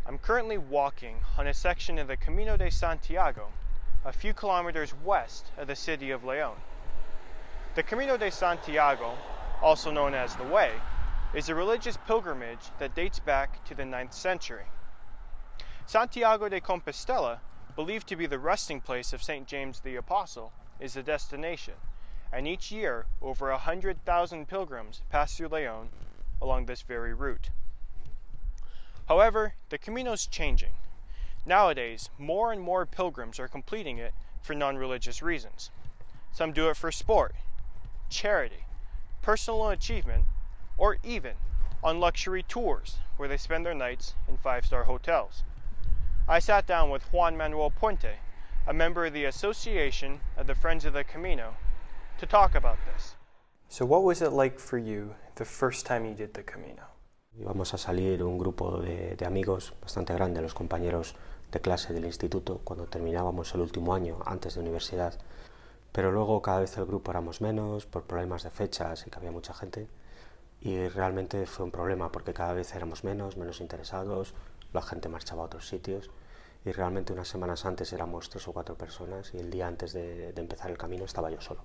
I'm currently walking on a section of the Camino de Santiago, a few kilometers west of the city of León. The Camino de Santiago, also known as the Way, is a religious pilgrimage that dates back to the 9th century. Santiago de Compostela, believed to be the resting place of St. James the Apostle, is the destination, and each year over 100,000 pilgrims pass through León along this very route. However, the Camino's changing. Nowadays, more and more pilgrims are completing it for non-religious reasons. Some do it for sport, charity, personal achievement, or even on luxury tours where they spend their nights in 5-star hotels. I sat down with Juan Manuel Puente, a member of the Association of the Friends of the Camino, to talk about this. So what was it like for you the first time you did the Camino? Íbamos a salir un grupo de amigos bastante grande, los compañeros de clase del instituto, cuando terminábamos el último año antes de universidad. Pero luego cada vez el grupo éramos menos por problemas de fechas y que había mucha gente. Y realmente fue un problema porque cada vez éramos menos interesados, la gente marchaba a otros sitios. Y realmente unas semanas antes éramos 3 o 4 personas y el día antes de empezar el camino estaba yo solo.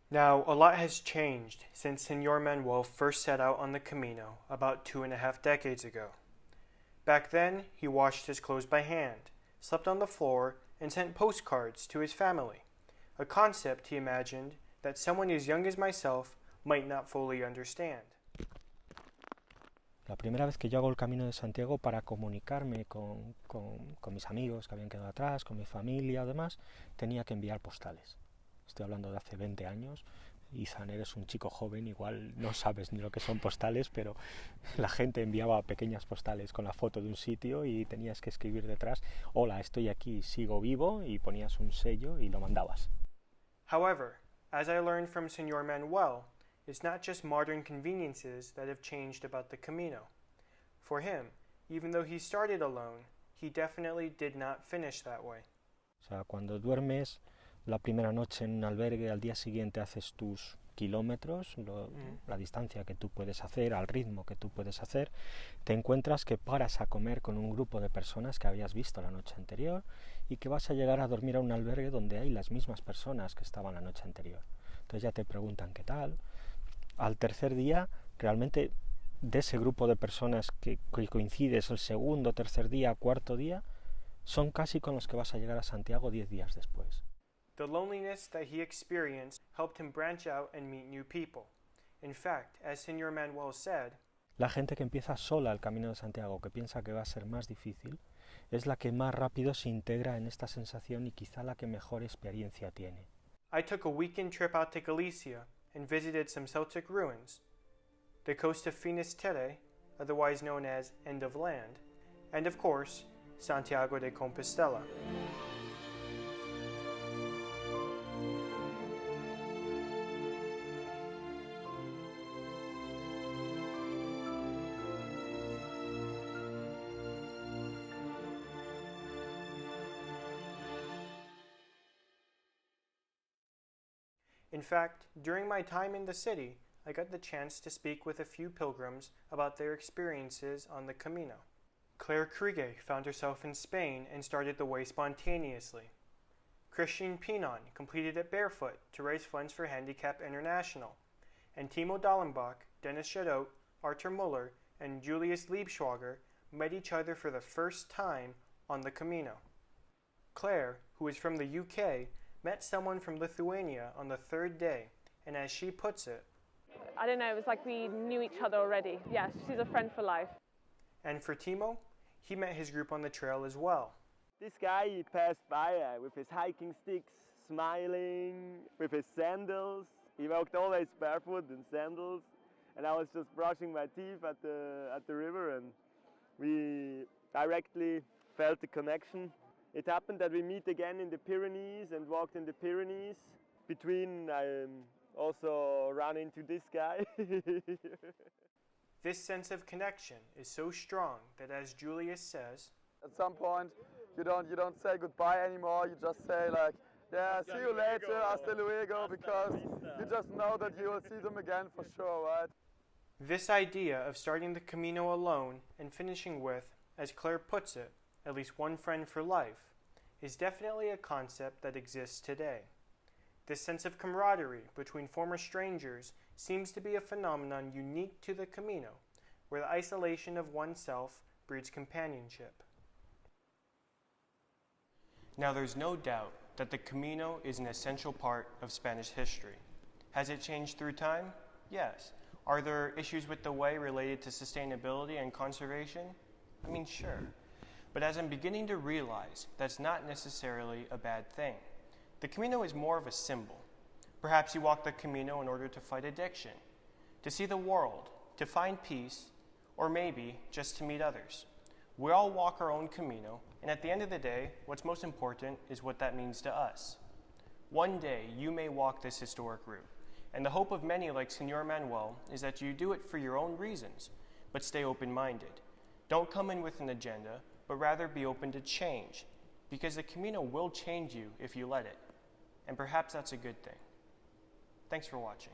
Now, a lot has changed since Señor Manuel first set out on the Camino about 2.5 decades ago. Back then, he washed his clothes by hand, slept on the floor, and sent postcards to his family, a concept he imagined that someone as young as myself might not fully understand. La primera vez que yo hago el Camino de Santiago para comunicarme con mis amigos que habían quedado atrás, con mi familia y demás, tenía que enviar postales. Estoy hablando de hace 20 años. Izan, eres un chico joven, igual no sabes ni lo que son postales, pero la gente enviaba pequeñas postales con la foto de un sitio y tenías que escribir detrás: hola, estoy aquí, sigo vivo, y ponías un sello y lo mandabas. However, as I learned from Señor Manuel, it's not just modern conveniences that have changed about the Camino. For him, even though he started alone, he definitely did not finish that way. O sea, cuando duermes la primera noche en un albergue, al día siguiente haces tus kilómetros, la distancia que tú puedes hacer, al ritmo que tú puedes hacer, te encuentras que paras a comer con un grupo de personas que habías visto la noche anterior y que vas a llegar a dormir a un albergue donde hay las mismas personas que estaban la noche anterior. Entonces ya te preguntan qué tal. Al tercer día, realmente de ese grupo de personas que coincides el segundo, tercer día, cuarto día, son casi con los que vas a llegar a Santiago 10 días después. The loneliness that he experienced helped him branch out and meet new people. In fact, as Señor Manuel said, la gente que empieza sola el Camino de Santiago, que piensa que va a ser más difícil, es la que más rápido se integra en esta sensación y quizá la que mejor experiencia tiene. I took a weekend trip out to Galicia and visited some Celtic ruins, the coast of Finisterre, otherwise known as End of Land, and of course, Santiago de Compostela. In fact, during my time in the city, I got the chance to speak with a few pilgrims about their experiences on the Camino. Claire Kriege found herself in Spain and started the way spontaneously. Christian Pinon completed it barefoot to raise funds for Handicap International. And Timo Dallenbach, Dennis Shadow, Arthur Muller, and Julius Liebschwager met each other for the first time on the Camino. Claire, who is from the UK, met someone from Lithuania on the 3rd day, and as she puts it, I don't know, it was like we knew each other already. Yeah, she's a friend for life. And for Timo, he met his group on the trail as well. This guy, he passed by with his hiking sticks, smiling, with his sandals. He walked always barefoot in sandals, and I was just brushing my teeth at the river, and we directly felt the connection. It happened that we meet again in the Pyrenees and walked in the Pyrenees. Between, I also ran into this guy. This sense of connection is so strong that, as Julius says, at some point you don't say goodbye anymore, you just say like, yeah, see you later, hasta luego, because you just know that you will see them again for sure, right? This idea of starting the Camino alone and finishing with as Claire puts it, at least one friend for life, is definitely a concept that exists today. This sense of camaraderie between former strangers seems to be a phenomenon unique to the Camino, where the isolation of oneself breeds companionship. Now, there's no doubt that the Camino is an essential part of Spanish history. Has it changed through time? Yes. Are there issues with the way related to sustainability and conservation? I mean, sure. But as I'm beginning to realize, that's not necessarily a bad thing. The Camino is more of a symbol. Perhaps you walk the Camino in order to fight addiction, to see the world, to find peace, or maybe just to meet others. We all walk our own Camino, and at the end of the day, what's most important is what that means to us. One day, you may walk this historic route, and the hope of many like Senor Manuel is that you do it for your own reasons, but stay open-minded. Don't come in with an agenda, but rather be open to change, because the Camino will change you if you let it, and perhaps that's a good thing. Thanks for watching.